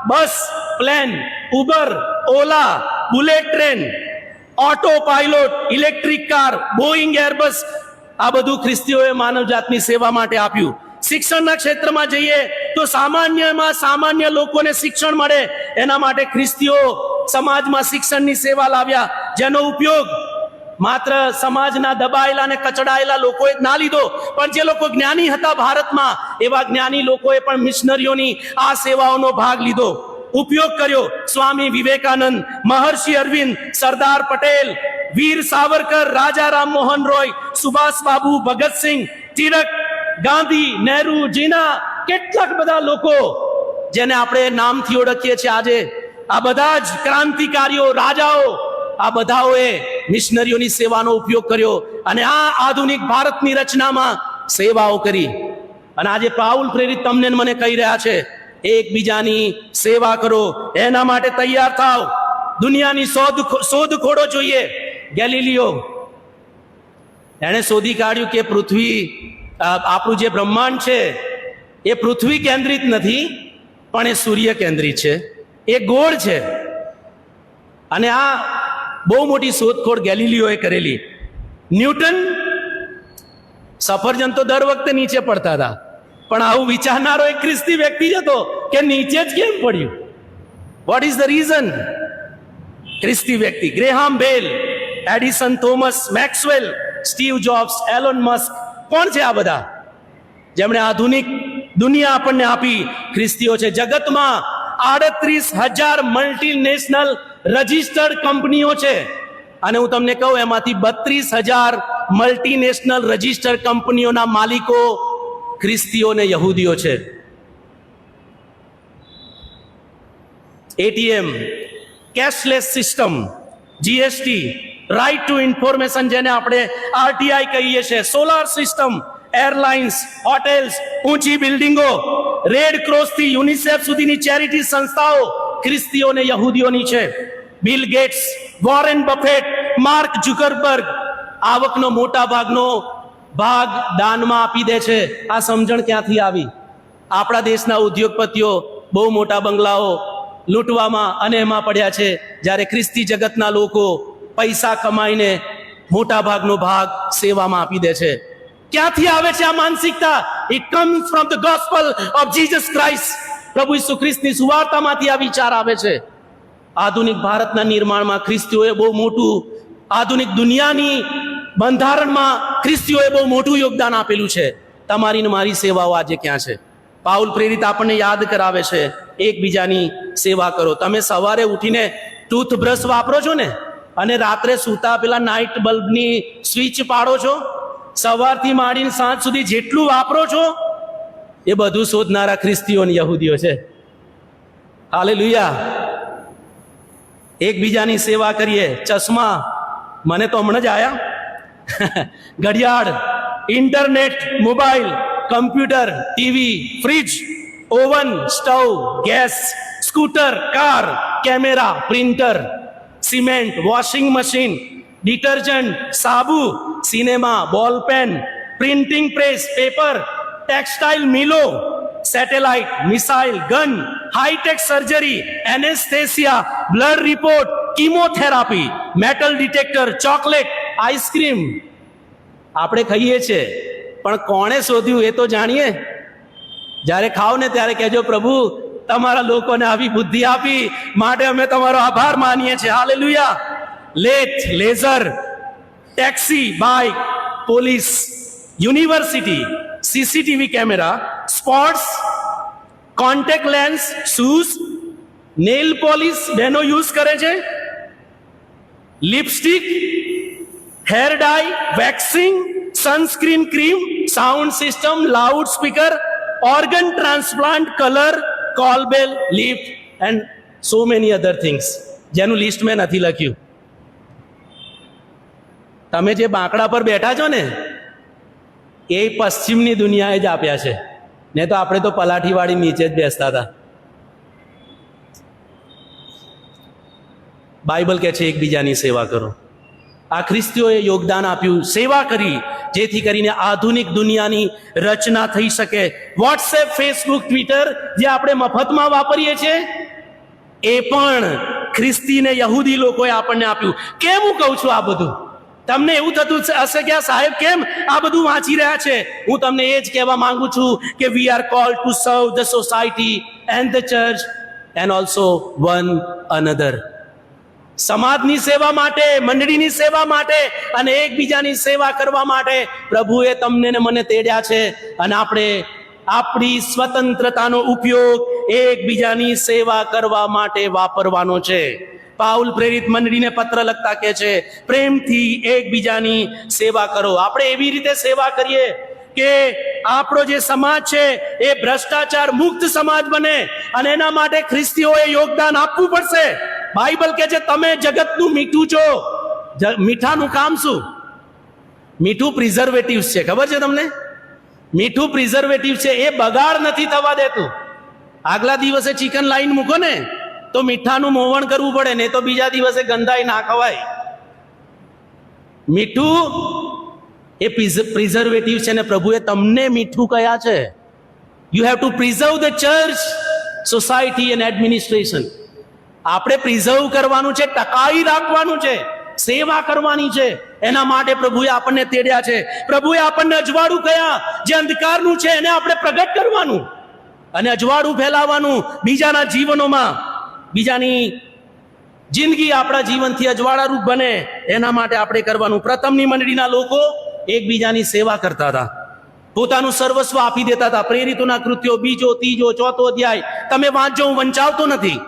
A: bus, plane, Uber, Ola, bullet train, autopilot, electric car, Boeing, Airbus, આ બધું ખ્રિસ્તીઓએ માનવજાતની સેવા માટે આપ્યું. શિક્ષણના ક્ષેત્રમાં જઈએ તો સામાન્યમાં સામાન્ય લોકોને શિક્ષણ મળે એના માટે ખ્રિસ્તીઓ સમાજમાં શિક્ષણની સેવા લાવ્યા, જેનો ઉપયોગ માત્ર સમાજના દબાયેલા અને કચડાયેલા લોકોએ જ ના લીધો, પણ જે લોકો જ્ઞાની હતા ભારતમાં, એવા જ્ઞાની લોકોએ પણ મિશનરીઓની આ સેવાઓનો ભાગ લીધો, ઉપયોગ કર્યો. સ્વામી વિવેકાનંદ, મહર્ષિ અરવિંદ, સરદાર પટેલ, વીર સાવરકર, રાજા રામ મોહન રોય, સુભાષ બાબુ, ભગતસિંહ, તિલક, ગાંધી, નહેરુ, જીના, કેટલાક બધા લોકો જેને આપણે નામથી ઓળખીએ છીએ આજે, આ બધા જ ક્રાંતિકારીઓ, રાજાઓ આ બધાઓએ મિશનરીઓની સેવાનો ઉપયોગ કર્યો અને આ આધુનિક ભારતની રચનામાં સેવાઓ કરી. અને આજે પાઉલ પ્રેરિત તમને મને કહી રહ્યા છે, એકબીજાની સેવા કરો, એના માટે તૈયાર થાવ. દુનિયાની શોધખોળો જોઈએ. ગેલિલિયો એણે શોધી કાઢ્યું કે પૃથ્વી, આપણું જે બ્રહ્માંડ છે એ પૃથ્વી કેન્દ્રિત નથી, પણ એ સૂર્ય કેન્દ્રિત છે, એ ગોળ છે. અને આ બહુ મોટી શોધખોળ ગેલિલિયોએ કરેલી. ન્યૂટન સફરજન તો દર વખતે નીચે પડતા હતા, પણ આવું વિચારનારો એક ખ્રિસ્તી વ્યક્તિ જ હતો કે નીચે જ કેમ પડ્યું? What is the reason? ખ્રિસ્તી વ્યક્તિ. Graham Bell, Edison, Thomas, Maxwell, Steve Jobs, Elon Musk, કોણ છે આ બધા જેમણે આધુનિક દુનિયા આપણને આપી? ખ્રિસ્તીઓ છે. જગતમાં 38,000 મલ્ટીનેશનલ રજિસ્ટર્ડ કંપનીઓ છે. અને હું તમને કહું, એમાંથી 32,000 મલ્ટીનેશનલ રજિસ્ટર્ડ કંપનીઓના માલિકો ખ્રિસ્તીઓ ને યહૂદીઓ છે. ATM, cashless system, GST, right to information જેને આપણે આરટીઆઈ કહીએ છીએ, સોલાર સિસ્ટમ, એરલાઇન્સ, હોટેલ્સ, ઊંચી બિલ્ડિંગો, રેડ ક્રોસ થી યુનિસેફ સુધીની ચેરિટી સંસ્થાઓ ખ્રિસ્તીઓ ને યહૂદીઓની છે. Bill Gates, Warren Buffett, Mark Zuckerberg આવકનો મોટા ભાગનો ભાગ દાનમાં આપી દે છે. આ સમજણ ક્યાંથી આવી? આપણા દેશના ઉદ્યોગપતિઓ બહુ મોટા બંગલાઓ લૂંટવામાં અને એમાં પડ્યા છે, જ્યારે ખ્રિસ્તી જગતના લોકો પૈસા કમાઈને મોટા ભાગનો ભાગ સેવામાં આપી દે છે. ક્યાંથી આવે છે આ માનસિકતા? It comes from the gospel of Jesus Christ. પ્રભુ ઈસુ ખ્રિસ્તની સુવાર્તામાંથી આ વિચાર આવે છે. આધુનિક ભારતના નિર્માણમાં ખ્રિસ્તીઓએ બહુ મોટું, આધુનિક દુનિયાની બંધારણમાં ખ્રિસ્તીઓએ બહુ મોટું યોગદાન આપેલું છે. તમારી ને મારી સેવાઓ આજે ક્યાં છે? પાઉલ પ્રેરિત આપણને યાદ કરાવે છે, એકબીજાની સેવા કરો. તમે સવારે ઉઠીને ટૂથબ્રશ વાપરો છો ને, અને રાત્રે સૂતા પેલા નાઇટ બલ્બની સ્વિચ પાડો છો? સવારથી માંડીને સાંજ સુધી જેટલું વાપરો છો એ બધું શોધનારા ખ્રિસ્તીઓ અને યહૂદીઓ છે. હાલેલુયા. એકબીજાની સેવા કરીએ. ચશ્મા મને તો હમણાં જ આયા. ઘડિયાળ, internet, mobile, computer, TV, fridge, oven, stove, gas, scooter, car, camera, printer, cement, washing machine, detergent, સાબુ, cinema, ball pen, printing press, paper, textile મિલો, satellite, missile, gun, hitech surgery, anaesthesia, blood report, chemotherapy, metal detector, chocolate, ice cream. આપણે ખાઈએ છીએ, પણ કોણે શોધ્યું એ તો જાણીએ. જ્યારે ખાવ ને ત્યારે કહેજો, પ્રભુ તમારા લોકોને આવી બુદ્ધિ આપી માટે અમે તમારો આભાર માનીએ છીએ. Hallelujah. Lathe, laser, taxi, bike, police, university, CCTV camera, sports, contact lens, shoes, nail polish બહેનો યુઝ કરે છે, lipstick, hair dye, waxing, sunscreen cream, sound system, loud speaker, organ transplant, colour, call bell, lift and so many other things, જેનું list મેં નથી લખ્યું. તમે જે બાંકડા પર બેઠા છો ને, એ પશ્ચિમની દુનિયાએ જ આપ્યા છે, ને તો આપણે તો પલાઠીવાળી નીચે જ બેસતા હતા. બાઇબલ કહે છે એકબીજાની સેવા કરો. આ ખ્રિસ્તીઓએ યોગદાન આપ્યું, સેવા કરી, જેથી કરીને આધુનિક દુનિયાની રચના થઈ શકે. વોટ્સએપ, ફેસબુક, ટ્વિટર જે આપણે મફતમાં વાપરીએ છીએ, એ પણ ખ્રિસ્તી ને યહૂદી લોકોએ આપણને આપ્યું. કેમ હું કહું છું આ બધું? તમને એવું થતું હશે કે આ સાહેબ કેમ આ બધું વાંચી રહ્યા છે? હું તમને એ જ કહેવા માંગુ છું કે we are cold two serve the society and the church and also one another. સમાજની સેવા માટે, મંડળીની સેવા માટે અને એકબીજાની સેવા કરવા માટે પ્રભુએ તમને ને મને તેડ્યા છે. અને આપણે આપણી સ્વતંત્રતાનો ઉપયોગ એકબીજાની સેવા કરવા માટે વાપરવાનો છે. પાઉલ પ્રેરિત મંડળીને પત્ર લખતા કહે છે, પ્રેમથી એકબીજાની સેવા કરો. આપણે એવી રીતે સેવા કરીએ કે આપણો જે સમાજ છે એ ભ્રષ્ટાચાર મુક્ત સમાજ બને, અને એના માટે ખ્રિસ્તીઓએ યોગદાન આપવું પડશે. બાઇબલ કહે છે તમે જગતનું મીઠું છો. મીઠાનું કામ શું? મીઠું પ્રિઝર્વેટિવ છે, ખબર છે તમને? મીઠું પ્રિઝર્વેટિવ છે, એ બગાડ નથી થવા દેતું. આગલા દિવસે ચિકન લાઈન મૂકો ને તો મીઠાનું મોવણ કરવું પડે ને, તો બીજા દિવસે ગંધાઈ ના ખવાય. મીઠું એ પ્રિઝર્વેટિવ છે ને પ્રભુએ તમને મીઠું કયા છે. You have to preserve the church, society and administration. આપણે પ્રિઝર્વ કરવાનું છે, ટકાવી રાખવાનું છે, સેવા કરવાની છે. એના માટે પ્રભુએ આપણને તેડ્યા છે. પ્રભુએ આપણને અજવાળું કયા, જે અંધકારનું છે એને આપણે પ્રગટ કરવાનું અને અજવાળું ફેલાવવાનું બીજાના જીવનોમાં. બીજાની જિંદગી આપણા જીવનથી અજવાળારૂપ બને એના માટે આપણે કરવાનું. પ્રથમની મંડળીના લોકો એકબીજાની સેવા કરતા હતા, પોતાનું સર્વસ્વ આપી દેતા હતા. પ્રેરિતોના કૃત્યો 2, 3, 4 અધ્યાય તમે વાંચજો, હું વંચાવતો નથી.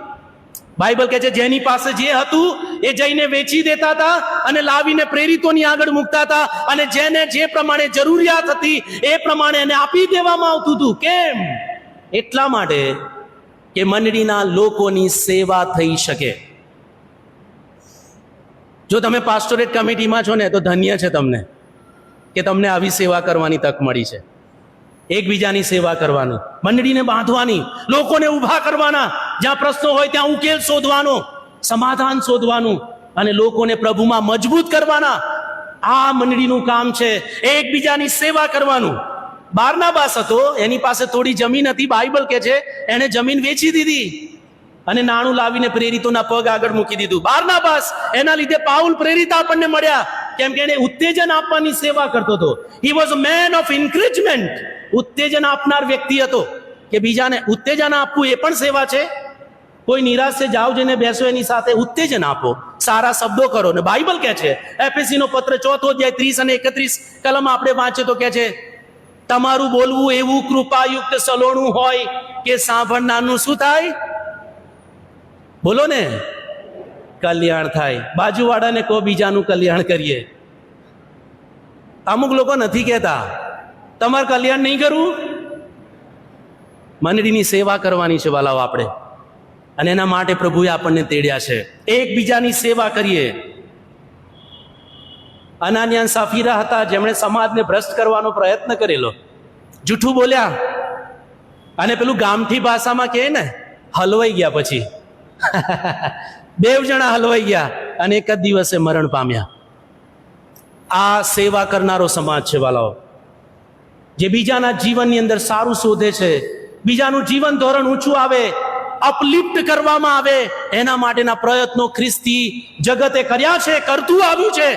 A: બાઇબલ કહે છે જેની પાસે જે હતું એ જઈને વેચી દેતા હતા અને લાવીને પ્રેરિતોની આગળ મૂકતા હતા, અને જેને જે પ્રમાણે જરૂરિયાત હતી એ પ્રમાણે એને આપી દેવામાં આવતું હતું. કેમ? એટલા માટે કે મંડળીના લોકોની સેવા થઈ શકે. જો તમે પાસ્ટોરેટ કમિટીમાં છો ને તો ધન્ય છે તમને કે તમને આવી સેવા કરવાની તક મળી છે. એકબીજાની સેવા કરવાની, મંડળીને બાંધવાની, લોકોને ઊભા કરવાના, જ્યાં પ્રશ્નો હોય ત્યાં ઉકેલ શોધવાનો, સમાધાન શોધવાનું અને લોકોને પ્રભુમાં મજબૂત કરવાના. આ મંડળીનું કામ છે, એકબીજાની સેવા કરવાનું. બારનાબાસ હતો, એની પાસે થોડી જમીન હતી. બાઇબલ કહે છે એને જમીન વેચી દીધી અને નાણું લાવીને પ્રેરિતોના પગ આગળ મૂકી દીધું. બારનાબાસ, એના લીધે પાઉલ પ્રેરિત આપણને મળ્યા, કેમ કે એને ઉત્તેજન આપવાની સેવા કરતો હતો. He was a man of encouragement. ઉત્તેજન આપનાર વ્યક્તિ હતો કે બીજાને ઉત્તેજન આપવું એ પણ સેવા છે. કોઈ નિરાશ છે, જાઓ જઈને બેસો એની સાથે, ઉત્તેજન આપો, સારા શબ્દો કરો. ને બાઇબલ કહે છે એફએસીનો પત્ર 4 અધ્યાય 30 અને 31 કલમ આપણે વાંચે તો કહે છે તમારું બોલવું એવું કૃપાયુક્ત સલોણું હોય કે સાંભળનારનું શું થાય? બોલો ને, કલ્યાણ થાય. બાજુવાળાને કહો બીજાનું કલ્યાણ કરીએ. અમુક લોકો નથી કહેતા તમારે કલ્યાણ નહીં કરવું. મંડળીની સેવા કરવાની છે વાલાઓ આપણે, અને એના માટે પ્રભુએ આપણને તેડ્યા છે. એકબીજાની સેવા કરીએ. અનાનિયા અને સાફીરા હતા જેમણે સમાજને ભ્રષ્ટ કરવાનો પ્રયત્ન કરેલો, જૂઠું બોલ્યા અને પેલું ગામઠી ભાષામાં કહે ને હલવાઈ ગયા. પછી 2 જણા હલવાઈ ગયા અને એક જ દિવસે મરણ પામ્યા. આ સેવા કરનારો સમાજ છે વાલાઓ, જે બીજાના જીવનની અંદર સારું શોધે છે, બીજાનું જીવન ધોરણ ઊંચું આવે, અપલિફ્ટ કરવામાં આવે, એના માટેના પ્રયત્નો ખ્રિસ્તી જગતે કર્યા છે, કરતું આવ્યું છે.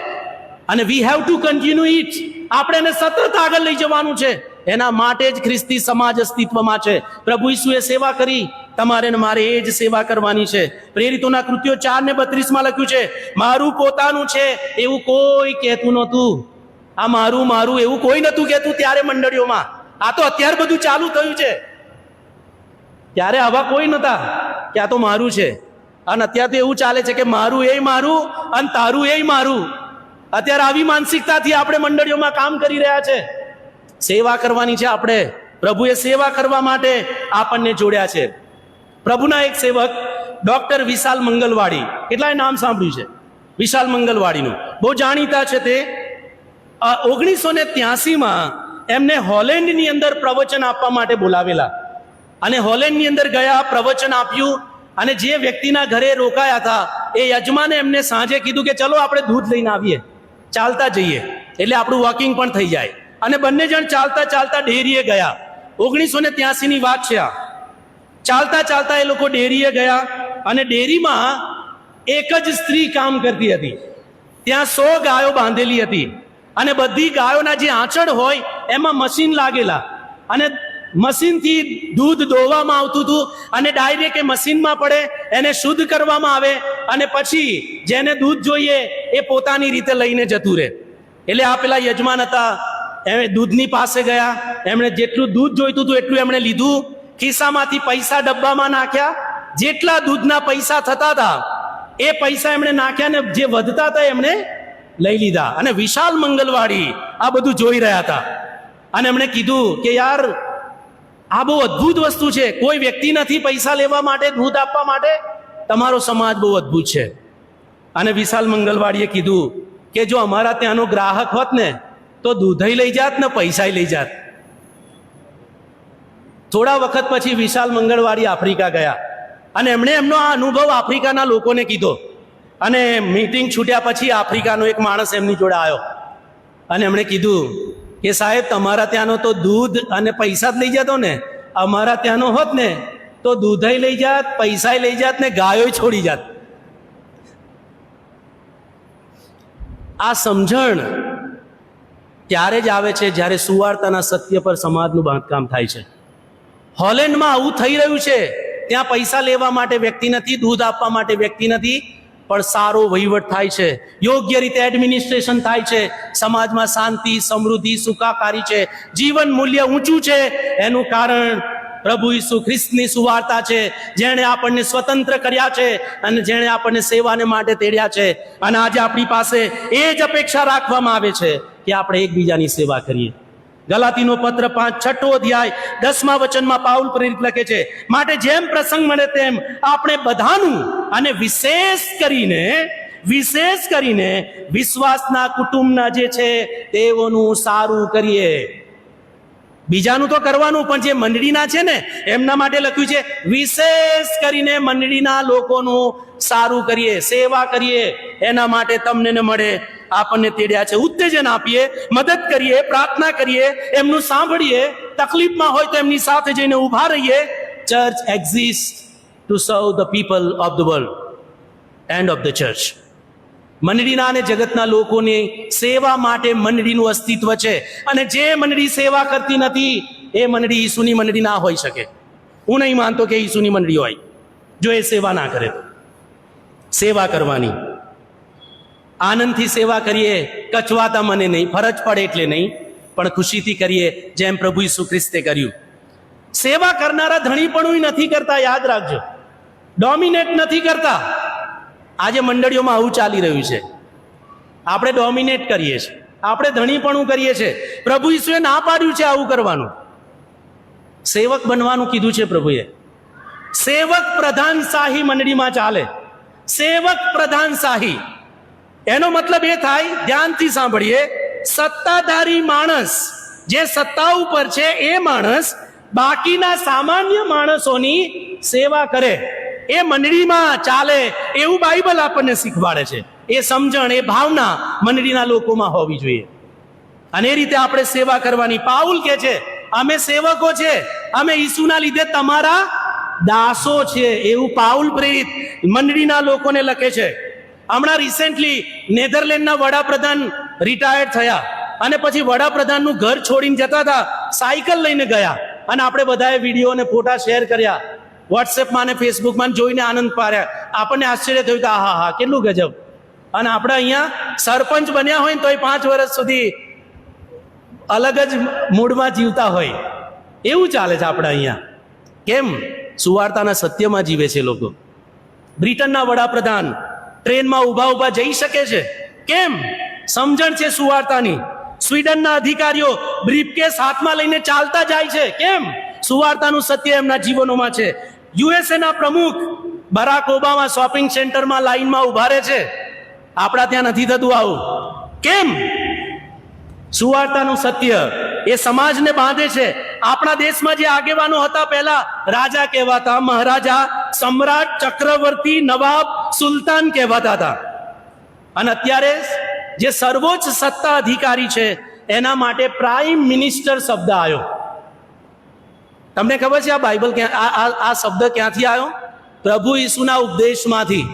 A: અને we have to continue it. આપણે એને સતત આગળ લઈ જવાનું છે. એના માટે જ ખ્રિસ્તી સમાજ અસ્તિત્વમાં છે. પ્રભુ ઈસુએ સેવા કરી, તમારે ને મારે એ જ સેવા કરવાની છે. પ્રેરિતોના કૃત્યો 4:32 લખ્યું છે મારું પોતાનું છે એવું કોઈ કહેતું નહોતું. આ મારું મારું એવું કોઈ નહોતું કહેતું ત્યારે મંડળીઓમાં. આ તો અત્યારે બધું ચાલુ થયું છે. ત્યારે આવા કોઈ નહોતા કે આ તો મારું છે. અને અત્યારે તો એવું ચાલે છે કે મારું એ મારું અને તારું એ મારું. અત્યારે આવી માનસિકતાથી આપણે મંડળીઓમાં કામ કરી રહ્યા છે. સેવા કરવાની છે આપણે. પ્રભુએ સેવા કરવા માટે આપણને જોડ્યા છે. પ્રભુના એક સેવક ડોક્ટર વિશાલ મંગલવાડી, કેટલાય નામ સાંભળ્યું છે વિશાલ મંગલવાડીનું, બહુ જાણીતા છે તે. 1983માં એમને હોલેન્ડની અંદર પ્રવચન આપવા માટે બોલાવેલા અને હોલેન્ડની અંદર ગયા, પ્રવચન આપ્યું. અને જે વ્યક્તિના ઘરે રોકાયા હતા એ યજમાને એમને સાંજે કીધું કે ચલો આપણે દૂધ લઈને આવીએ, ચાલતા જઈએ, એટલે આપણું વોકિંગ પણ થઈ જાય. અને બંને જણ ચાલતા ચાલતા ડેરીએ ગયા. 1983ની વાત છે આ. ચાલતા ચાલતા એ લોકો ડેરીએ ગયા અને ડેરીમાં એક જ સ્ત્રી કામ કરતી હતી. ત્યાં 100 ગાયો બાંધેલી હતી અને બધી ગાયોના જે આંચળ હોય એમાં મશીન લાગેલા અને મશીનથી દૂધ દોવામાં આવતું હતું અને ડાયરેક્ટ એ મશીનમાં પડે, એને શુદ્ધ કરવામાં આવે અને પછી જેને દૂધ જોઈએ એ પોતાની રીતે લઈને જતું રહે. એટલે આ પેલા યજમાન હતા, એમણે દૂધની પાસે ગયા, એમણે જેટલું દૂધ જોઈતું હતું એટલું એમણે લીધું, ખિસ્સામાંથી પૈસા ડબ્બામાં નાખ્યા, જેટલા દૂધના પૈસા થતા હતા એ પૈસા એમણે નાખ્યા ને જે વધતા હતા એમણે લઈ લીધા. અને વિશાલ મંગલવાડી આ બધું જોઈ રહ્યા હતા અને એમણે કીધું કે યાર આ બહુ અદ્ભુત વસ્તુ છે. કોઈ વ્યક્તિ નથી પૈસા લેવા માટે, દૂધ આપવા માટે, તમારો સમાજ બહુ અદ્ભુત છે. અને વિશાલ મંગલવાડીએ કીધું કે જો અમારા ત્યાંનો ગ્રાહક હોત ને તો દૂધઈ લઈ જાત ને પૈસાય લઈ જાત. થોડા વખત પછી વિશાલ મંગળવાડી આફ્રિકા ગયા અને એમણે એમનો આ અનુભવ આફ્રિકાના લોકોને કીધો. અને મીટિંગ છૂટ્યા પછી આફ્રિકાનો એક માણસ એમની જોડે આવ્યો અને એમણે કીધું કે સાહેબ, તમારા ત્યાંનો તો દૂધ અને પૈસા જ લઈ જતો ને, અમારા ત્યાંનો હોત ને તો દૂધય લઈ જાત, પૈસાય લઈ જાત ને ગાયોય છોડી જાત. આ સમજણ ત્યારે જ આવે છે જ્યારે સુવાર્તાના સત્ય પર સમાજનું બાંધકામ થાય છે. હોલેન્ડમાં આવું થઈ રહ્યું છે. ત્યાં પૈસા લેવા માટે વ્યક્તિ નથી, દૂધ આપવા માટે વ્યક્તિ નથી, પણ સારો વહીવટ થાય છે, યોગ્ય રીતે એડમિનિસ્ટ્રેશન થાય છે, સમાજમાં શાંતિ, સમૃદ્ધિ, સુખાકારી છે, જીવન મૂલ્ય ઊંચું છે. એનું કારણ પ્રભુ ઈસુ ખ્રિસ્તની સુવાર્તા છે, જેણે આપણને સ્વતંત્ર કર્યા છે અને જેણે આપણને સેવાને માટે તેડ્યા છે. અને આજે આપણી પાસે એ જ અપેક્ષા રાખવામાં આવે છે કે આપણે એકબીજાની સેવા કરીએ. ગલાતીનો પત્ર 5-6 અધ્યાય 10મા વચનમાં પાઉલ પ્રેરિત લખે છે, માટે જેમ પ્રસંગ મળે તેમ આપણે બધાનું અને વિશેષ કરીને વિશ્વાસના કુટુંબના જે છે તેઓનું સારું કરીએ. બીજાનું તો કરવાનું, પણ જે મંડળીના છે ને એમના માટે લખ્યું છે વિશેષ કરીને મંડળીના લોકોનું સારું કરીએ, સેવા કરીએ. એના માટે તમને ને મળે આપણને તેડ્યા છે. ઉત્તેજન આપીએ, મદદ કરીએ, પ્રાર્થના કરીએ, એમનું સાંભળીએ, તકલીફમાં હોય તો એમની સાથે જઈને ઊભા રહીએ. Church exist to serve the people of the world and of the church. મંડળીના અને જગતના લોકોની સેવા માટે મંડળીનું અસ્તિત્વ છે. અને જે મંડળી સેવા કરતી નથી એ મંડળી ઈસુની મંડળી ના હોઈ શકે. હું નહીં માનતો કે ઈસુની મંડળી હોય જો એ સેવા ના કરે. સેવા કરવાની, આનંદથી સેવા કરીએ, કચવાતા મને નહીં, ફરજ પડે એટલે નહીં, પણ ખુશીથી કરીએ જેમ પ્રભુ ઈસુ ખ્રિસ્તે કર્યું. સેવા કરનારા ધણીપણું નથી કરતા, યાદ રાખજો. ડોમિનેટ નથી કરતા. આજે મંડળીઓમાં આવું ચાલી રહ્યું છે. આપણે ડોમિનેટ કરીએ છીએ, આપણે ધણીપણું કરીએ છીએ. પ્રભુ ઈસુએ ના પાડ્યું છે આવું કરવાનું. સેવક બનવાનું કીધું છે પ્રભુએ. સેવક પ્રધાન શાહી મંડળીમાં ચાલે. સેવક પ્રધાન શાહી એનો મતલબ એ થાય, ધ્યાનથી સાંભળીએ, સત્તાધારી માણસ જે સત્તા ઉપર છે એ માણસ બાકીના સામાન્ય માણસોની સેવા કરે, એ મંડળીમાં ચાલે. એવું બાઇબલ આપણને શીખવાડે છે. એ સમજણ, એ ભાવના મંડળીના લોકોમાં હોવી જોઈએ. અને એ રીતે આપણે સેવા કરવાની. પાઉલ કહે છે અમે સેવકો છે, અમે ઈસુના લીધે તમારા દાસો છે. એવું પાઉલ પ્રેરિત મંડળીના લોકોને લખે છે. હમણાં રિસેન્ટલી નેધરલેન્ડના વડાપ્રધાન રિટાયર્ડ થયા અને પછી વડાપ્રધાનનું ઘર છોડીને જતા હતા, સાયકલ લઈને ગયા. અને આપણે બધાએ વિડીયો અને ફોટા શેર કર્યા વોટ્સએપમાં અને ફેસબુકમાં, જોઈને આનંદ પાડ્યા. આપણને આશ્ચર્ય થયું કે હા હા કેટલું ગજબ. અને આપણે અહીંયા સરપંચ બન્યા હોય ને તોય 5 વર્ષ સુધી અલગ જ મૂડમાં જીવતા હોય. એવું ચાલે છે આપણે અહીંયા. કેમ? સુવાર્તાના સત્યમાં જીવે છે લોકો. બ્રિટનના વડાપ્રધાન ટ્રેનમાં ઊભા જઈ શકે છે. કેમ? સમજણ છે સુવાર્તાની. સ્વીડનના અધિકારીઓ બ્રીફકેસ હાથમાં લઈને ચાલતા જાય છે. કેમ? સુવાર્તાનું સત્ય એમના જીવનોમાં છે. યુએસએના પ્રમુખ બરાક ઓબામા શોપિંગ સેન્ટરમાં લાઈનમાં ઊભા રહે છે. આપણા ત્યાં નથી થતું આવું. કેમ? સુવાર્તાનું સત્ય એ સમાજને બાંધે છે. આપણા દેશમાં જે આગેવાનો હતા, પહેલા રાજા કહેવાતા, મહારાજા, સમ્રાટ, ચક્રવર્તી, નવાબ, સુલતાન કહેવાતા હતા. અને અત્યારે જે સર્વોચ્ચ સત્તા અધિકારી છે એના માટે પ્રાઇમ મિનિસ્ટર શબ્દ આવ્યો. તમને ખબર છે આ બાઇબલ આ શબ્દ ક્યાંથી આવ્યો? પ્રભુ ઈસુના ઉપદેશમાંથી.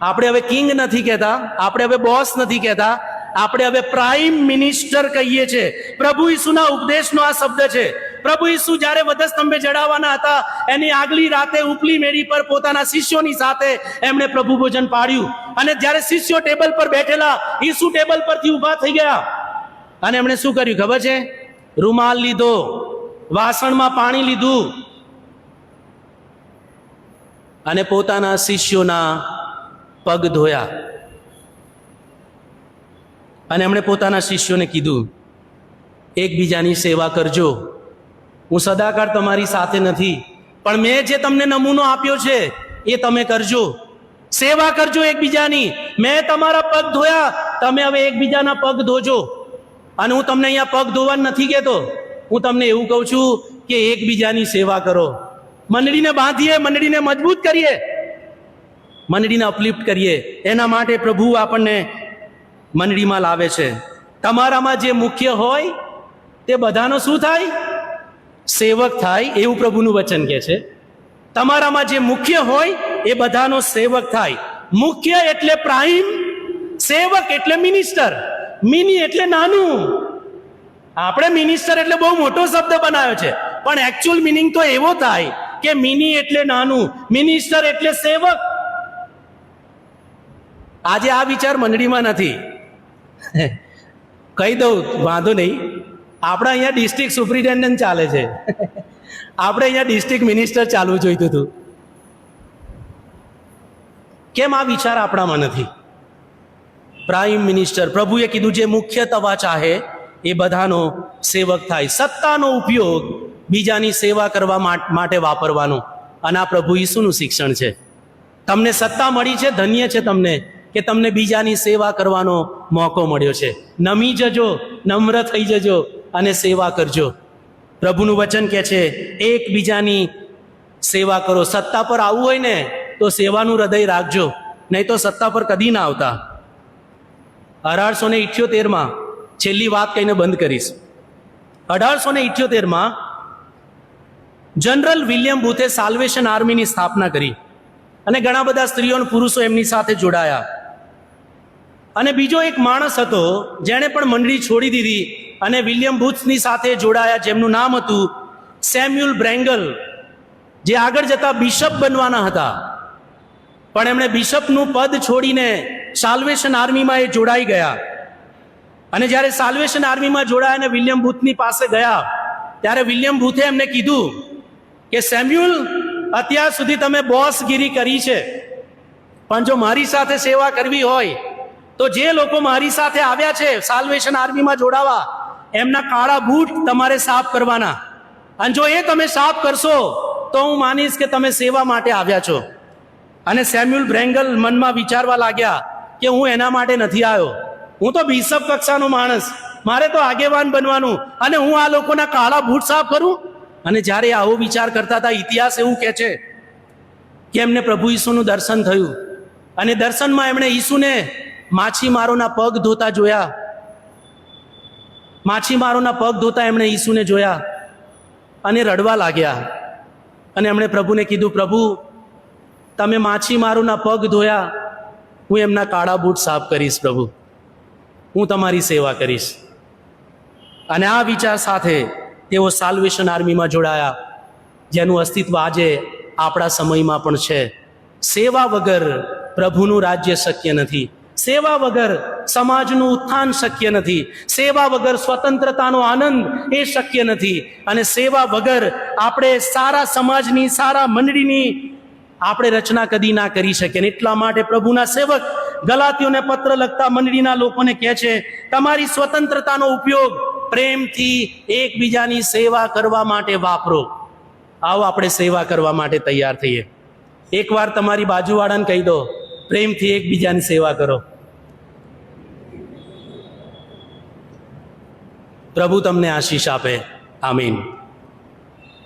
A: આપણે હવે કિંગ નથી કહેતા, આપણે હવે બોસ નથી કહેતા, આપણે હવે પ્રાઇમ મિનિસ્ટર કહીએ છીએ. પ્રભુ ઈસુના ઉપદેશનો આ શબ્દ છે. પ્રભુ ઈસુ જ્યારે વધસ્તંભે જડાવવાના હતા એની આગલી રાતે ઉપલી મેળી પર પોતાના શિષ્યોની સાથે એમણે પ્રભુ ભોજન પાડ્યું. અને જ્યારે શિષ્યો ટેબલ પર બેઠેલા, ઈસુ ટેબલ પરથી ઊભા થઈ ગયા અને એમણે શું કર્યું ખબર છે? રૂમાલ લીધો, વાસણમાં પાણી લીધું અને પોતાના શિષ્યોના પગ ધોયા. અને એમણે પોતાના શિષ્યોને કીધું, એકબીજાની સેવા કરજો. હું સદાકાળ તમારી સાથે નથી, પણ મેં જે તમને નમૂનો આપ્યો છે એ તમે કરજો. સેવા કરજો એકબીજાની. મેં તમારા પગ ધોયા, તમે હવે એકબીજાના પગ ધોજો. અને હું તમને અહીંયા પગ ધોવાનું નથી કહેતો, હું તમને એવું કહું છું કે એકબીજાની સેવા કરો. મંડળીને બાંધીએ, મંડળીને મજબૂત કરીએ, મંડળીને અપલિફ્ટ કરીએ. એના માટે પ્રભુ આપણને મંડળીમાં લાવે છે. તમારામાં જે મુખ્ય હોય તે બધાનો શું થાય? સેવક થાય, એવું પ્રભુનું વચન કહે છે. તમારામાં જે મુખ્ય હોય એ બધાનો સેવક થાય. મુખ્ય એટલે પ્રાઇમ, સેવક એટલે મિનિસ્ટર. મિની એટલે નાનું. આપણે મિનિસ્ટર એટલે બહુ મોટો શબ્દ બનાવ્યો છે, પણ એકચ્યુઅલ મિનિંગ તો એવો થાય કે મિની એટલે નાનું, મિનિસ્ટર એટલે સેવક. આજે આ વિચાર મંડળીમાં નથી. કહી દઉં, વાંધો નહીં, આપણે અહીંયા ડિસ્ટ્રિક્ટ સુપ્રિન્ટેન્ડન્ટ ચાલે છે, આપણે અહીંયા ડિસ્ટ્રિક્ટ મિનિસ્ટર ચાલવું જોઈતું હતું. કેમ આ વિચાર આપણામાં નથી? પ્રાઇમ મિનિસ્ટર, પ્રભુએ કીધું જે મુખ્ય તવા ચાહે એ બધાનો સેવક થાય. સત્તાનો ઉપયોગ બીજાની સેવા કરવા માટે વાપરવાનો, અને આ પ્રભુ ઈસુનું શિક્ષણ છે. તમને સત્તા મળી છે, ધન્ય છે તમને કે તમને બીજાની સેવા કરવાનો મોકો મળ્યો છે. નમી જજો, નમ્ર થઈ જજો અને સેવા કરજો. પ્રભુનું વચન કહે છે એકબીજાની સેવા કરો. સત્તા પર આવવું હોય ને તો સેવાનું હૃદય રાખજો, નહીં તો સત્તા પર કદી ના આવતા. 1878 છેલ્લી વાત કહીને બંધ કરીશ. 1878 જનરલ વિલિયમ બુથે સાલ્વેશન આર્મીની સ્થાપના કરી અને ઘણા બધા સ્ત્રીઓ અને પુરુષો એમની સાથે જોડાયા. અને બીજો એક માણસ હતો જેણે પણ મંડળી છોડી દીધી અને વિલિયમ બુથની સાથે જોડાયા, જેમનું નામ હતું સેમ્યુઅલ બ્રેંગલ, જે આગળ જતા બિશપ બનવાના હતા. પણ એમણે બિશપનું પદ છોડીને સાલ્વેશન આર્મીમાં એ જોડાઈ ગયા. અને જ્યારે સાલ્વેશન આર્મીમાં જોડાયા અને વિલિયમ બુથની પાસે ગયા, ત્યારે વિલિયમ બુથે એમને કીધું કે સેમ્યુઅલ, અત્યાર સુધી તમે બોસગીરી કરી છે, પણ જો મારી સાથે સેવા કરવી હોય તો જે લોકો મારી સાથે આવ્યા છે સાલ્વેશન આર્મીમાં જોડાવા, એમના કાળા બૂટ તમારે સાફ કરવાના. અને જો એ તમે સાફ કરશો તો હું માનીશ કે તમે સેવા માટે આવ્યા છો. અને સેમ્યુઅલ બ્રેંગલ મનમાં વિચારવા લાગ્યા કે હું એના માટે નથી આવ્યો, હું તો બિશપ કક્ષાનો માણસ, મારે તો આગેવાન બનવાનું, અને હું આ લોકોના કાળા બૂટ સાફ કરું? અને જ્યારે આવો વિચાર કરતા હતા, ઇતિહાસ એવું કહે છે કે એમને પ્રભુ ઈસુનું દર્શન થયું. અને દર્શનમાં એમણે ઈસુને માછીમારોના પગ ધોતા જોયા. માછીમારોના પગ ધોતા એમણે ઈસુને જોયા અને રડવા લાગ્યા. અને એમણે પ્રભુને કીધું, પ્રભુ, તમે માછીમારોના પગ ધોયા, હું એમના કાળા બૂટ સાફ કરીશ. પ્રભુ, હું તમારી સેવા કરીશ. અને આ વિચાર સાથે તેઓ સાલ્વેશન આર્મીમાં જોડાયા, જેનું અસ્તિત્વ આજે આપણા સમયમાં પણ છે. સેવા વગર પ્રભુનું રાજ્ય શક્ય નથી. સેવા વગર સમાજનું ઉત્થાન શક્ય નથી. સેવા વગર સ્વતંત્રતાનો આનંદ એ શક્ય નથી. અને સેવા વગર આપણે સારા સમાજની, સારા મંડળીની આપણે રચના કદી ના કરી શકીએ. એટલા માટે પ્રભુના સેવક ગલાતીઓને પત્ર લખતા મંડળીના લોકોને કહે છે, તમારી સ્વતંત્રતાનો ઉપયોગ પ્રેમથી એકબીજાની સેવા કરવા માટે વાપરો. આવો આપણે સેવા કરવા માટે તૈયાર થઈએ. એકવાર તમારી બાજુવાળાને કહી દો, પ્રેમથી એકબીજાની સેવા કરો. પ્રભુ તમને આશીષ આપે. આમીન.